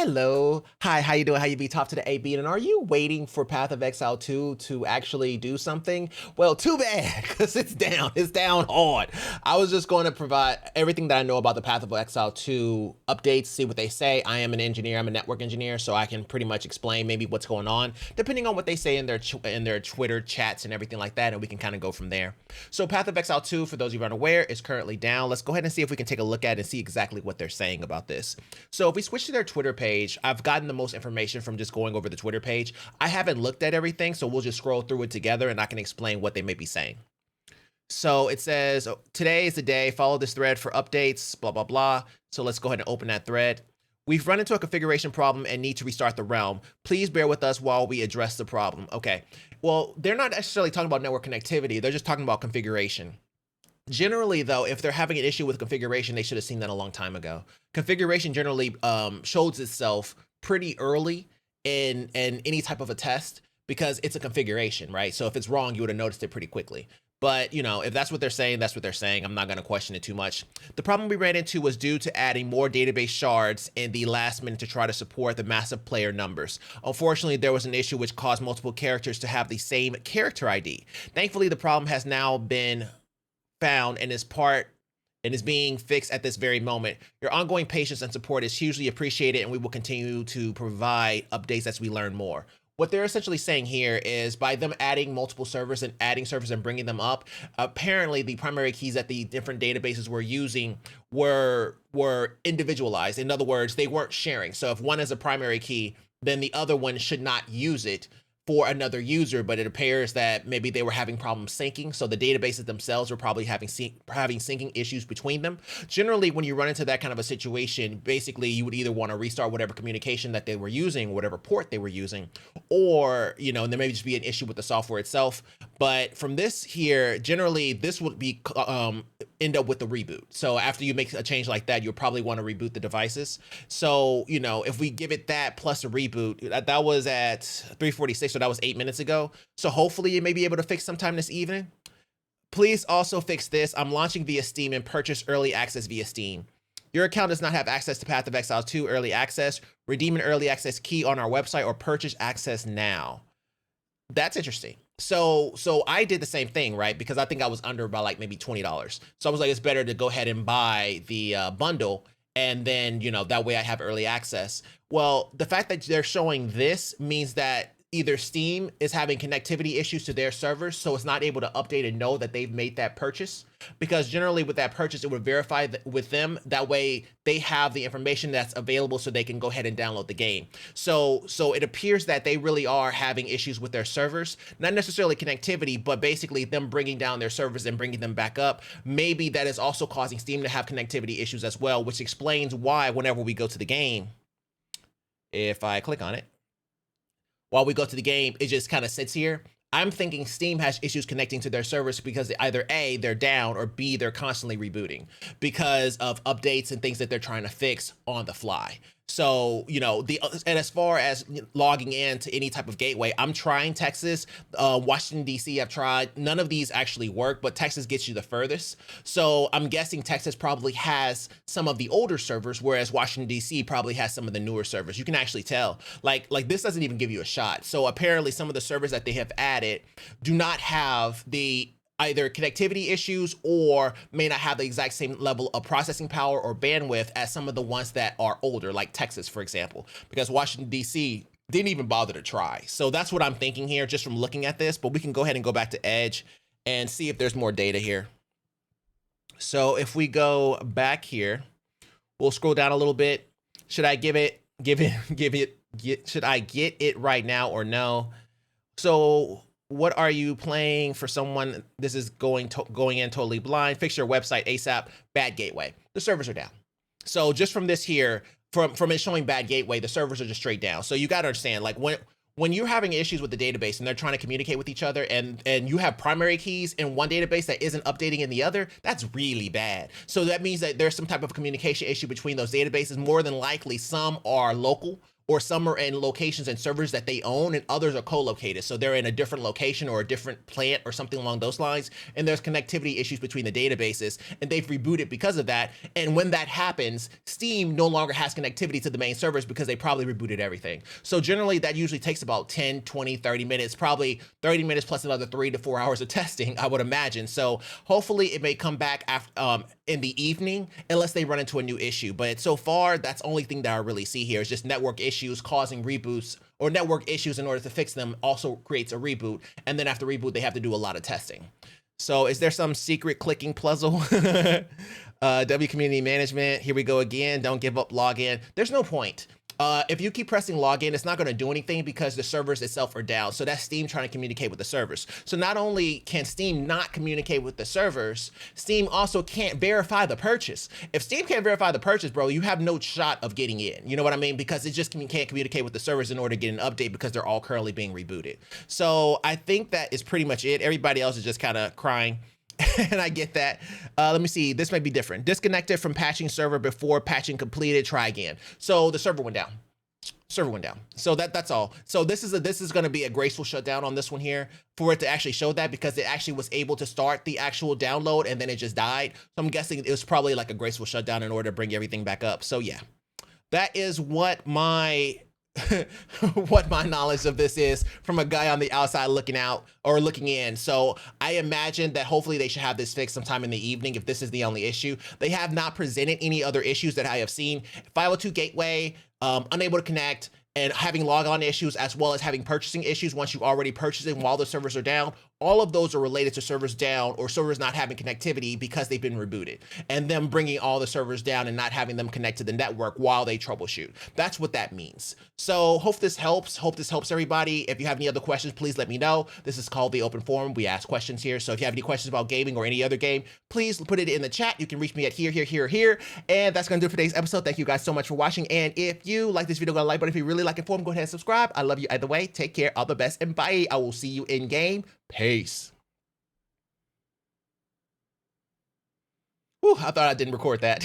Hello. Hi, how you doing? How you be? Top to the AB. And are you waiting for Path of Exile 2 to actually do something? Well, too bad, because it's down. It's down hard. I was just going to provide everything that I know about the Path of Exile 2 updates, see what they say. I am an engineer. I'm a network engineer, so I can pretty much explain maybe what's going on, depending on what they say in their Twitter chats and everything like that, and we can kind of go from there. So Path of Exile 2, for those of you unaware, is currently down. Let's go ahead and see if we can take a look at it and see exactly what they're saying about this. So if we switch to their Twitter page, I've gotten the most information from just going over the Twitter page. I haven't looked at everything, so we'll just scroll through it together and I can explain what they may be saying. So it says, today is the day, follow this thread for updates, blah, blah, blah. So let's go ahead and open that thread. We've run into a configuration problem and need to restart the realm. Please bear with us while we address the problem. Okay, well, they're not necessarily talking about network connectivity. They're just talking about configuration. Generally, though, if they're having an issue with configuration, they should have seen that a long time ago. Configuration generally shows itself pretty early in any type of a test because it's a configuration, right? So if it's wrong, you would have noticed it pretty quickly. But, you know, if that's what they're saying, that's what they're saying. I'm not going to question it too much. The problem we ran into was due to adding more database shards in the last minute to try to support the massive player numbers. Unfortunately, there was an issue which caused multiple characters to have the same character ID. Thankfully, the problem has now been found and is being fixed at this very moment. Your ongoing patience and support is hugely appreciated, and we will continue to provide updates as we learn more. What they're essentially saying here is by them adding multiple servers and adding servers and bringing them up, apparently the primary keys that the different databases were using were individualized. In other words, they weren't sharing. So if one is a primary key, then the other one should not use it for another user, but it appears that maybe they were having problems syncing. So the databases themselves were probably having syncing issues between them. Generally, when you run into that kind of a situation, basically you would either want to restart whatever communication that they were using, whatever port they were using, or, you know, there may just be an issue with the software itself. But from this here, generally this would be end up with the reboot. So after you make a change like that, you'll probably want to reboot the devices. So, you know, if we give it that plus a reboot, that was at 3:46, so that was 8 minutes ago. So hopefully you may be able to fix sometime this evening. Please also fix this. I'm launching via Steam and purchase early access via Steam. Your account does not have access to Path of Exile 2 early access. Redeem an early access key on our website or purchase access now. That's interesting. So I did the same thing, right? Because I think I was under by like maybe $20. So I was like, it's better to go ahead and buy the bundle, and then, you know, that way I have early access. Well, the fact that they're showing this means that either Steam is having connectivity issues to their servers, so it's not able to update and know that they've made that purchase. Because generally with that purchase, it would verify with them. That way they have the information that's available so they can go ahead and download the game. So it appears that they really are having issues with their servers, not necessarily connectivity, but basically them bringing down their servers and bringing them back up. Maybe that is also causing Steam to have connectivity issues as well, which explains why whenever we go to the game, if I click on it, while we go to the game, it just kind of sits here. I'm thinking Steam has issues connecting to their servers because either A, they're down, or B, they're constantly rebooting because of updates and things that they're trying to fix on the fly. So, you know, and as far as logging in to any type of gateway, I'm trying Texas, Washington, D.C. I've tried. None of these actually work, but Texas gets you the furthest. So I'm guessing Texas probably has some of the older servers, whereas Washington, D.C. probably has some of the newer servers. You can actually tell. Like this doesn't even give you a shot. So apparently some of the servers that they have added do not have the either connectivity issues or may not have the exact same level of processing power or bandwidth as some of the ones that are older, like Texas, for example, because Washington, D.C. didn't even bother to try. So that's what I'm thinking here just from looking at this, but we can go ahead and go back to Edge and see if there's more data here. So if we go back here, we'll scroll down a little bit. Should I should I get it right now or no? So what are you playing for someone? This is going in totally blind. Fix your website ASAP. Bad gateway. The servers are down. So just from this here, from it showing bad gateway, the servers are just straight down. So you got to understand, like when you're having issues with the database and they're trying to communicate with each other and you have primary keys in one database that isn't updating in the other, that's really bad. So that means that there's some type of communication issue between those databases. More than likely, some are local, or some are in locations and servers that they own and others are co-located. So they're in a different location or a different plant or something along those lines. And there's connectivity issues between the databases and they've rebooted because of that. And when that happens, Steam no longer has connectivity to the main servers because they probably rebooted everything. So generally that usually takes about 10, 20, 30 minutes, probably 30 minutes plus another 3 to 4 hours of testing, I would imagine. So hopefully it may come back after, in the evening, unless they run into a new issue. But so far, that's the only thing that I really see here is just network issues causing reboots, or network issues in order to fix them also creates a reboot. And then after reboot, they have to do a lot of testing. So is there some secret clicking puzzle? W community management, here we go again. Don't give up login. There's no point. If you keep pressing login, it's not going to do anything because the servers itself are down. So that's Steam trying to communicate with the servers. So not only can Steam not communicate with the servers, Steam also can't verify the purchase. If Steam can't verify the purchase, bro, you have no shot of getting in. You know what I mean? Because it just can't communicate with the servers in order to get an update because they're all currently being rebooted. So I think that is pretty much it. Everybody else is just kind of crying. And I get that. Let me see. This might be different. Disconnected from patching server before patching completed. Try again. So the server went down. Server went down. So that's all. So this is going to be a graceful shutdown on this one here for it to actually show that, because it actually was able to start the actual download and then it just died. So I'm guessing it was probably like a graceful shutdown in order to bring everything back up. So yeah, that is what my what my knowledge of this is from a guy on the outside looking out or looking in. So I imagine that hopefully they should have this fixed sometime in the evening if this is the only issue. They have not presented any other issues that I have seen. 502 gateway, unable to connect, and having logon issues, as well as having purchasing issues once you already purchasing while the servers are down. All of those are related to servers down or servers not having connectivity because they've been rebooted, and them bringing all the servers down and not having them connect to the network while they troubleshoot. That's what that means. So hope this helps. Hope this helps everybody. If you have any other questions, please let me know. This is called The Open Forum. We ask questions here. So if you have any questions about gaming or any other game, please put it in the chat. You can reach me at here. And that's going to do it for today's episode. Thank you guys so much for watching. And if you like this video, go to the like button. If you really like it, go ahead and subscribe. I love you either way. Take care. All the best and bye. I will see you in game. Peace. Whew, I thought I didn't record that.